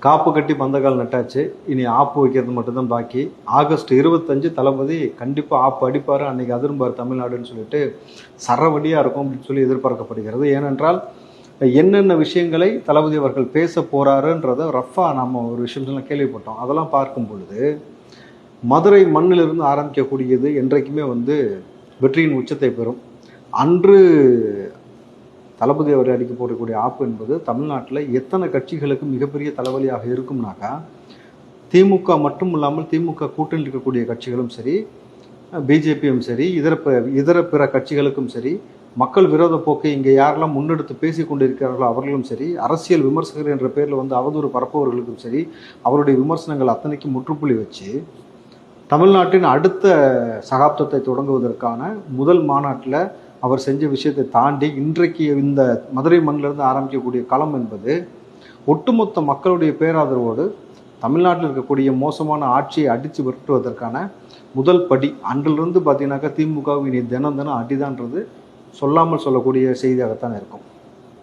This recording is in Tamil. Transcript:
காப்பு கட்டி பந்தக்கால் நட்டாச்சு, இனி ஆப்பு வைக்கிறது மட்டும்தான் பாக்கி. ஆகஸ்ட் 25 தளபதி கண்டிப்பாக ஆப்பு அடிப்பார், அன்னைக்கு அதிரும்பார் தமிழ்நாடுன்னு சொல்லிட்டு சரவடியாக இருக்கும் அப்படின்னு சொல்லி எதிர்பார்க்கப்படுகிறது. ஏனென்றால் என்னென்ன விஷயங்களை தளபதி அவர்கள் பேச போகிறாருன்றதை ரஃபாக நம்ம ஒரு விஷயம்லாம் கேள்விப்பட்டோம். அதெல்லாம் பார்க்கும் பொழுது மதுரை மண்ணிலிருந்து ஆரம்பிக்கக்கூடியது என்றைக்குமே வெற்றியின் உச்சத்தை பெறும். அன்று தளபதி அவர் அடிக்க போடக்கூடிய ஆப்பு என்பது தமிழ்நாட்டில் எத்தனை கட்சிகளுக்கு மிகப்பெரிய தலைவலியாக இருக்கும்னாக்கா, திமுக மட்டும் இல்லாமல் திமுக கூட்டணியில் இருக்கக்கூடிய கட்சிகளும் சரி, பிஜேபியும் சரி, இதர பிற கட்சிகளுக்கும் சரி, மக்கள் விரோத போக்கை இங்கே யாரெல்லாம் முன்னெடுத்து பேசி கொண்டு இருக்கிறார்களோ அவர்களும் சரி, அரசியல் விமர்சகர் என்ற பேரில் அவதூறு பரப்பவர்களுக்கும் சரி, அவருடைய விமர்சனங்கள் அத்தனைக்கும் முற்றுப்புள்ளி வச்சு தமிழ்நாட்டின் அடுத்த சகாப்தத்தை தொடங்குவதற்கான முதல் மாநாட்டில் அவர் செஞ்ச விஷயத்தை தாண்டி இன்றைக்கு இந்த மதுரை மண்ணிலிருந்து ஆரம்பிக்கக்கூடிய களம் என்பது ஒட்டுமொத்த மக்களுடைய பேராதரவோடு தமிழ்நாட்டில் இருக்கக்கூடிய மோசமான ஆட்சியை அடித்து விரட்டுவதற்கான முதல் படி. அன்றிலிருந்து பார்த்தீங்கன்னாக்கா திமுகவுக்கு இனி தினம் தினம் அடிதான்றது சொல்லாமல் சொல்லக்கூடிய செய்தியாகத்தான் இருக்கும்.